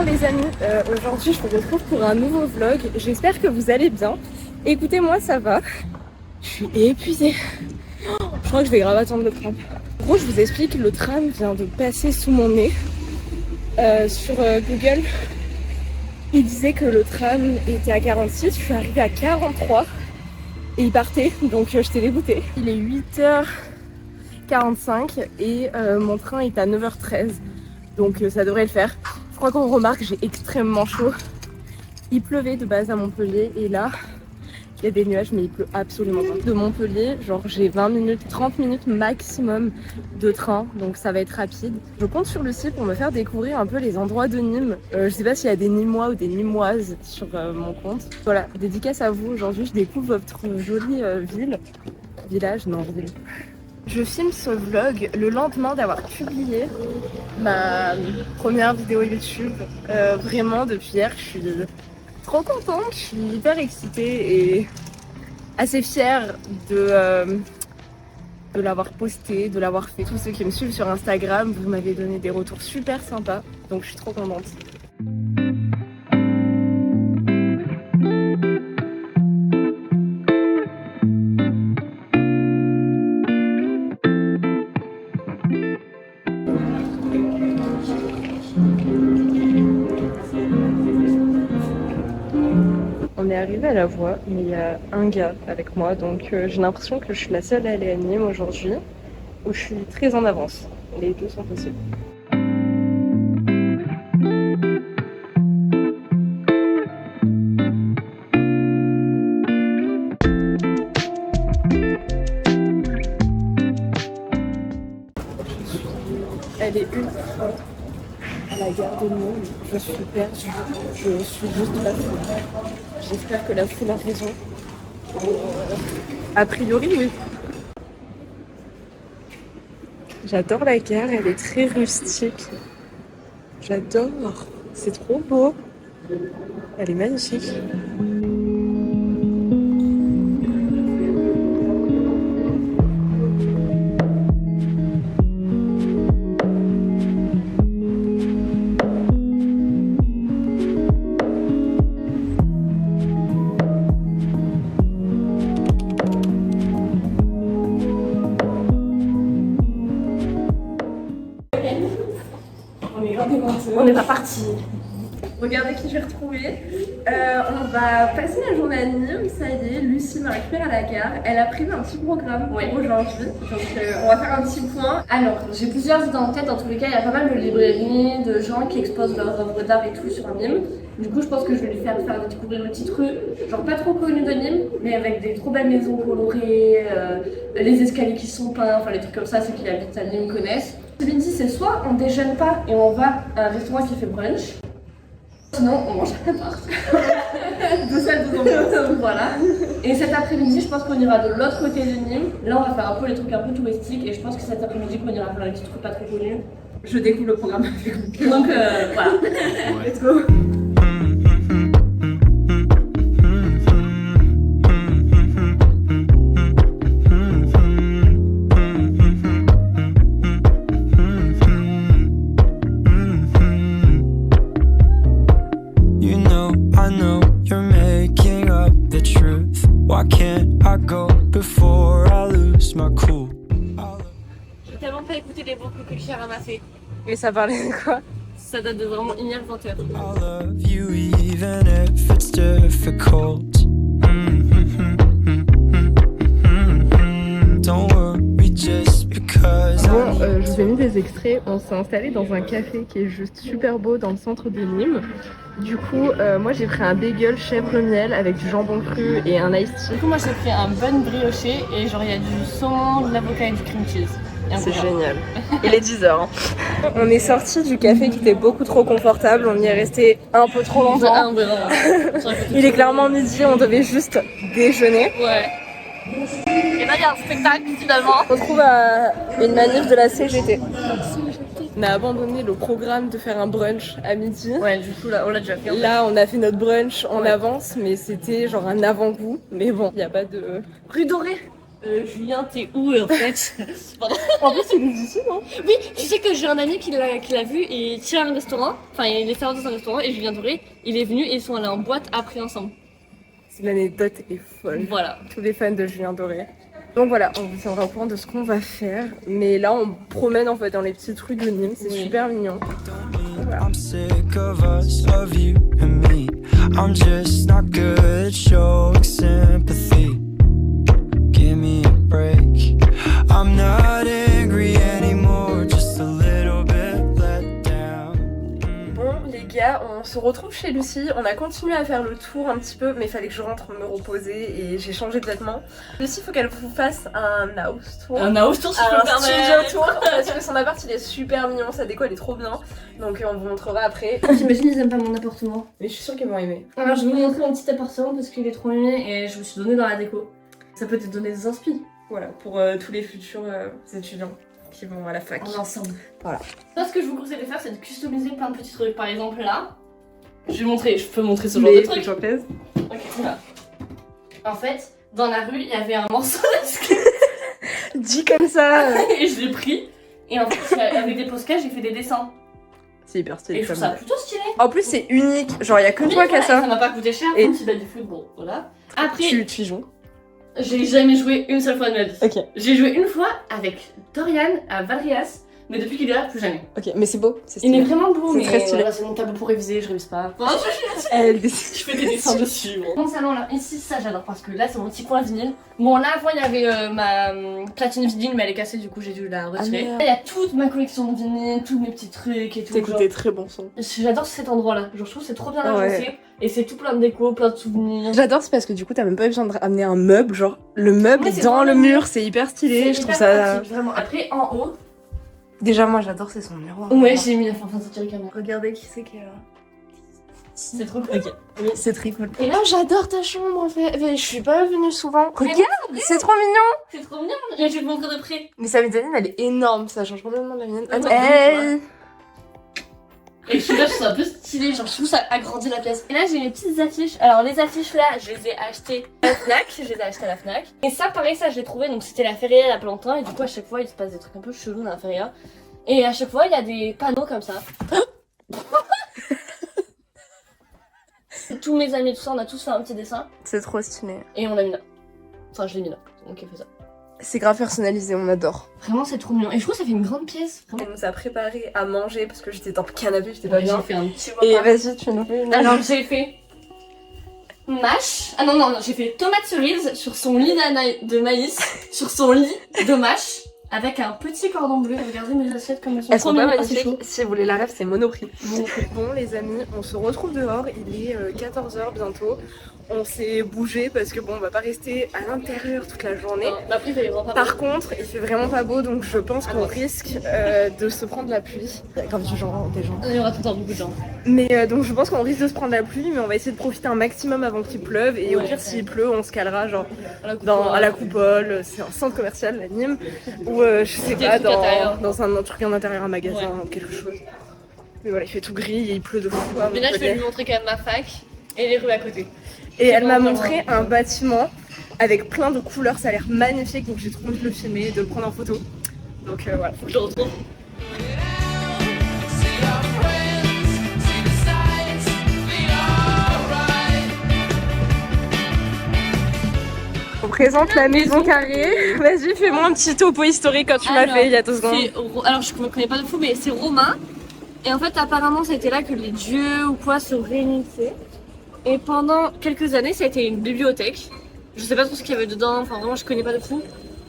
Bon les amis, aujourd'hui je vous retrouve pour un nouveau vlog. J'espère que vous allez bien. Écoutez, moi ça va. Je suis épuisée. Je crois que je vais grave attendre le tram. En gros, je vous explique, le tram vient de passer sous mon nez. Sur Google, il disait que le tram était à 46. Je suis arrivée à 43 et il partait, donc j'étais dégoûtée. Il est 8h45 et mon train est à 9h13, donc ça devrait le faire. Je crois qu'on remarque que j'ai extrêmement chaud. Il pleuvait de base à Montpellier et là, il y a des nuages mais il pleut absolument pas. De Montpellier, genre j'ai 20 minutes, 30 minutes maximum de train, donc ça va être rapide. Je compte sur Lucie pour me faire découvrir un peu les endroits de Nîmes. Je sais pas s'il y a des Nîmois ou des Nîmoises sur mon compte. Voilà, dédicace à vous. Aujourd'hui je découvre votre jolie ville. Village, non, ville. Je filme ce vlog le lendemain d'avoir publié ma première vidéo YouTube. Vraiment, depuis hier, je suis trop contente, je suis hyper excitée et assez fière de l'avoir posté, de l'avoir fait. Tous ceux qui me suivent sur Instagram, vous m'avez donné des retours super sympas, donc je suis trop contente. On est arrivé à la voie, mais il y a un gars avec moi, donc j'ai l'impression que je suis la seule à aller à Nîmes aujourd'hui, où je suis très en avance. Les deux sont possibles. Elle est une fois à la gare de Nîmes, je suis perdue, je suis juste la foule. J'espère que la foule a raison. A priori, oui. J'adore la gare, elle est très rustique. J'adore, c'est trop beau. Elle est magnifique. On n'est pas parti. Regardez qui j'ai retrouvé. On va passer la journée à Nîmes. Ça y est, Lucie m'a récupéré à la gare. Elle a prévu un petit programme pour aujourd'hui. Donc on va faire un petit point. Alors, j'ai plusieurs idées en tête. Dans tous les cas, il y a pas mal de librairies, de gens qui exposent leurs œuvres d'art et tout sur Nîmes. Du coup, je pense que je vais lui faire découvrir une petite rue, genre pas trop connue de Nîmes, mais avec des trop belles maisons colorées, les escaliers qui sont peints, enfin les trucs comme ça, ceux qui habitent à Nîmes connaissent. Ce midi, c'est soit on déjeune pas et on va à un restaurant qui fait brunch, sinon on mange à part. Deux salles, deux ambiances. Voilà. Et cet après-midi, je pense qu'on ira de l'autre côté de Nîmes. Là, on va faire un peu les trucs un peu touristiques et je pense que cet après-midi, qu'on ira faire les petits trucs pas très connus. Je découvre le programme avec vous. Donc voilà. Let's go. Why can't I go before I lose my cool? J'ai tellement pas écouté les bons coups que j'ai ramassés. Mais ça parlait de quoi? Ça date de vraiment hier 20h. I love you even if it's difficult. Don't worry just because Bon, je vous ai mis des extraits. On s'est installé dans un café qui est juste super beau dans le centre de Nîmes. Du coup, moi j'ai pris un bagel chèvre miel avec du jambon cru et un iced tea. Du coup, moi j'ai pris un bun brioché et genre il y a du saumon, de l'avocat et du cream cheese. C'est génial. Il est 10h. Hein. On est sorti du café qui était beaucoup trop confortable. On y est resté un peu trop longtemps. Il est clairement midi, on devait juste déjeuner. Ouais. Et là il y a un spectacle finalement. On se retrouve à une manif de la CGT. On a abandonné le programme de faire un brunch à midi. Ouais, du coup là on l'a déjà fait. Là on a fait notre brunch en avance, mais c'était genre un avant-goût. Mais bon, il n'y a pas de... Rue Dorée. Julien, t'es où en fait? Pardon. En plus, c'est d'ici, non? Oui, tu sais que j'ai un ami qui l'a vu et il tient un restaurant. Enfin, il est serveur dans un restaurant et Julien Doré, il est venu et ils sont allés en boîte après ensemble. L'anecdote est folle. Voilà. Tous les fans de Julien Doré. Donc voilà, on vous tiendra au courant de ce qu'on va faire. Mais là, on promène en fait dans les petites rues de Nîmes. C'est super mignon. I'm sick of us, of you and me. I'm just not good at showing sympathy. Give me a break. I'm not angry anymore, just a little bit let down. Bon les gars, on se retrouve chez Lucie. On a continué à faire le tour un petit peu, mais il fallait que je rentre me reposer et j'ai changé de vêtements. Lucie, il faut qu'elle vous fasse un house tour. Un house tour, si je peux me Un studio permettre. tour. Parce que son appart il est super mignon, sa déco elle est trop bien. Donc on vous montrera après. J'imagine ils aiment pas mon appartement. Mais je suis sûre qu'ils vont aimer. Alors je vais vous montrer mon petit appartement parce qu'il est trop mignon et je me suis donné dans la déco. Ça peut te donner des inspi. Voilà, pour tous les futurs étudiants qui vont à la fac. En ensemble. Voilà. Là, ce que je vous conseille de faire, c'est de customiser plein de petits trucs. Par exemple, là, je peux montrer ce genre de truc. j'en plaise. Ok, voilà. En fait, dans la rue, il y avait un morceau de squelette Dit comme ça. et je l'ai pris. Et en fait, avec des post-cases, j'ai fait des dessins. C'est hyper stylé. Et je trouve ça plutôt stylé. En plus, c'est unique. Genre, il y a que toi qui as Ça ça. m'a pas coûté cher, Et- comme si du foot, bon, voilà. Après, Tu y joues. j'ai jamais joué une seule fois de ma vie. Ok. J'ai joué une fois avec Dorian à Valrias, mais depuis qu'il est là, plus jamais. Ok, mais c'est beau. C'est Il est stylé. vraiment beau, C'est mais très stylé. voilà, c'est mon tableau pour réviser, je révise pas. Elle Je fais des dessins dessus. Mon salon là, ici, ça j'adore parce que là c'est mon petit coin vinyle. Bon, là avant il y avait ma platine vinyle, mais elle est cassée, du coup j'ai dû la retirer. merde. Là, il y a toute ma collection de vinyle, tous mes petits trucs et tout. T'écoutes des très bons sons. J'adore cet endroit là, genre je trouve que c'est trop bien Ouais. agencé et c'est tout plein de déco, plein de souvenirs. J'adore, c'est parce que du coup, t'as même pas besoin de ramener un meuble. Genre, le meuble Ouais, c'est dans dans le le mur, mur. c'est hyper stylé. Je trouve hyper ça. pratique, vraiment. Après en haut, Déjà, moi, j'adore, c'est son miroir. ouais, j'ai mis la fin de caméra. Regardez qui c'est qui est là. C'est trop cool. C'est très cool. Et là, j'adore ta chambre en fait. Mais je suis pas venue souvent. Regarde, c'est trop mignon. c'est trop bien. Et je vais te montrer de près. Mais sa mezzanine, elle est énorme. Ça change complètement de la mienne. Attends, Hey. Et je suis là, je trouve ça un peu stylé, genre je trouve ça agrandit la pièce. Et là j'ai mes petites affiches. Alors les affiches là, je les ai achetées à la Fnac, je les ai achetées à la Fnac. Et ça pareil, ça je l'ai trouvé, donc c'était la feria il y a pas longtemps. Et du coup à chaque fois il se passe des trucs un peu chelous dans la feria. Et à chaque fois il y a des panneaux comme ça. Tous mes amis, tout ça, on a tous fait un petit dessin. C'est trop stylé. Et on l'a mis là. Enfin je l'ai mis là, donc il fait ça. C'est grave personnalisé, on adore. Vraiment c'est trop mignon. Et je trouve que ça fait une grande pièce. On nous a préparé à manger parce que j'étais dans le canapé, j'étais Ouais, j'ai fait un petit Et repas. vas-y, tu nous fais une. Alors j'ai fait mâche. Ah non, j'ai fait tomate cerise sur son lit de maïs, sur son lit de mâche, avec un petit cordon bleu. Regardez mes assiettes comme elles sont. Elles sont trop pas mignonnes. Ah, c'est magnifiques. chaud. Si vous voulez la rêve, c'est Monoprix. Bon les amis, on se retrouve dehors, il est 14h bientôt. On s'est bougé parce que bon, on va pas rester à l'intérieur toute la journée. Non, mais après, il fait vraiment pas Par contre, il fait vraiment pas beau, donc je pense qu'on risque de se prendre la pluie. Il y a comme du genre des gens. Il y aura tout le temps beaucoup de gens. Mais donc je pense qu'on risque de se prendre la pluie, mais on va essayer de profiter un maximum avant qu'il pleuve. Et au Ouais. pire, s'il pleut, on se calera genre À à la coupole, c'est un centre commercial, la Nîmes, ou je sais Des pas, trucs intérieurs. dans un truc en intérieur, un magasin, Ouais. ou quelque chose. Mais voilà, il fait tout gris et il pleut de fou. à Mais là, je vais Montpellier. lui montrer quand même ma fac et les rues à côté. Et elle m'a bon, montré un bâtiment avec plein de couleurs, ça a l'air magnifique, donc j'ai trop envie de le filmer et de le prendre en photo. Donc voilà. Faut que je le retrouve. On présente la maison carrée. Vas-y, fais-moi un petit topo historique quand tu m'as Alors, fait il y a 2 secondes. Alors, je ne connais pas de fou, mais c'est romain. Et en fait, apparemment, c'était là que les dieux ou quoi se réunissaient. Et pendant quelques années, ça a été une bibliothèque. Je sais pas trop ce qu'il y avait dedans, enfin vraiment, je connais pas de fou.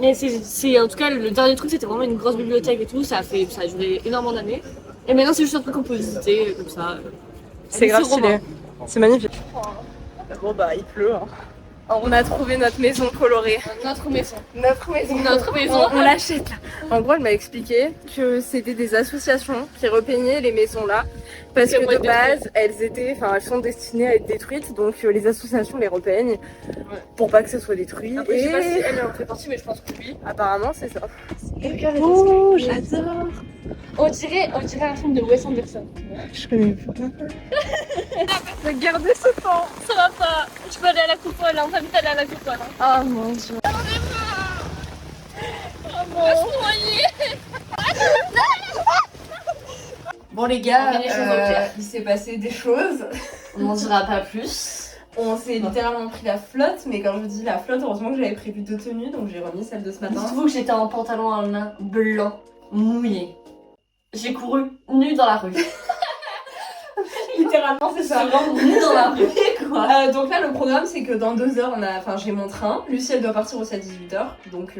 Mais c'est en tout cas, le dernier truc, c'était vraiment une grosse bibliothèque et tout. Ça a duré énormément d'années. Et maintenant, c'est juste un truc qu'on peut visiter, comme ça. C'est grave romain. stylé. C'est magnifique. Bon bah il pleut. Hein. On a trouvé notre maison colorée. Notre maison. Notre maison. Notre maison. On l'achète là. En gros, elle m'a expliqué que c'était des associations qui repeignaient les maisons là. Parce que de base, elles sont destinées à être détruites. Donc les associations les repeignent pour pas que ça soit détruit. Après, et je sais pas si elle en fait partie, mais je pense que oui. apparemment, c'est ça. Oh, j'adore. On dirait un film de Wes Anderson. Je connais pas. Regardez ce temps. Ça va pas. Je peux aller à la coupole, on t'invite à aller à la coupole. Oh mon dieu. Bon les gars, On met les choses au clair. il s'est passé des choses. On n'en dira pas plus. On s'est littéralement pris la flotte, mais quand je vous dis la flotte, heureusement que j'avais prévu 2 tenues, donc j'ai remis celle de ce matin. Dites-vous que j'étais en pantalon à main blanc, mouillé. J'ai couru nue dans la rue. Littéralement c'est ça. Vraiment nue dans la rue, quoi. Donc là le programme c'est que dans 2 heures j'ai mon train. Lucie elle doit partir aussi à 18h, donc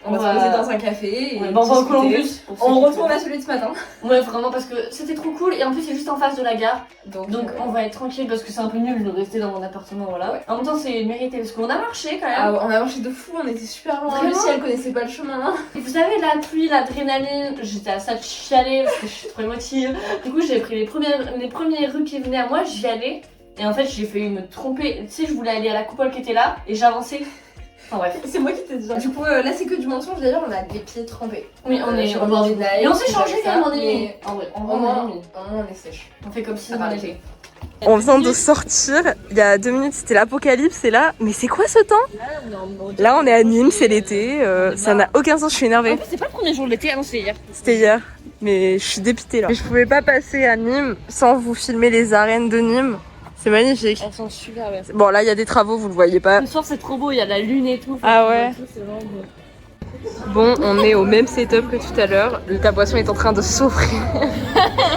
on va se poser dans un café et on va au Columbus. discuter. On retourne à celui de ce matin. Ouais, vraiment parce que c'était trop cool et en plus c'est juste en face de la gare. Donc on on va être tranquille parce que c'est un peu nul de rester dans mon appartement, voilà. Ouais. En même temps c'est mérité parce qu'on a marché quand même. Ah ouais, on a marché de fou, on était super loin. Vraiment Lucie elle connaissait pas le chemin. Et vous savez, la pluie, l'adrénaline, j'étais à ça de chialer parce que je suis trop émotive. Du coup, j'ai pris les premières rues qui venaient à moi, j'y allais. Et en fait, j'ai failli me tromper. Tu sais, je voulais aller à la coupole qui était là et j'avançais. Enfin bref. C'est moi qui t'ai dit. Du coup, là c'est que du mensonge d'ailleurs, on a les pieds trempés. Oui, on est sur le bord des Nike. Et on s'est changé quand même, on est mais mis. En vrai, au moins on est sèche. on fait comme si Ça on va avait aller. fait. On vient de sortir, il y a 2 minutes c'était l'apocalypse et là, mais c'est quoi ce temps? Là on est à Nîmes, c'est l'été, ça n'a aucun sens, je suis énervée. C'est pas le premier jour de l'été, ah non, c'est hier. C'était hier, mais je suis dépitée là. Mais je pouvais pas passer à Nîmes sans vous filmer les arènes de Nîmes, c'est magnifique. Elles sont super belles. Bon là il y a des travaux, vous le voyez pas. Ce soir c'est trop beau, il y a la lune et tout. Ah ouais. C'est vraiment beau. Bon, on est au même setup que tout à l'heure. Ta boisson est en train de s'offrir.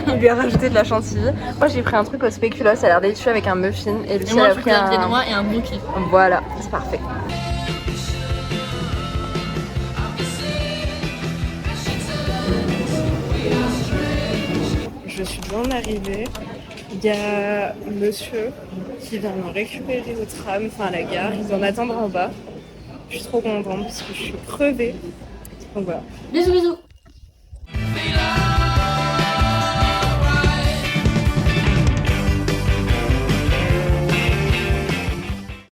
Il lui a rajouté de la chantilly. Moi j'ai pris un truc au spéculoos, ça a l'air délicieux avec un muffin. Et Lucie moi a je pris pris un un viennois et un brookie. Voilà, c'est parfait. Je suis bien arrivée. Il y a monsieur qui vient me récupérer au tram, enfin à la gare. Il doit m'attendre en bas. Je suis trop contente parce que je suis crevée. Donc voilà. Bisous bisous.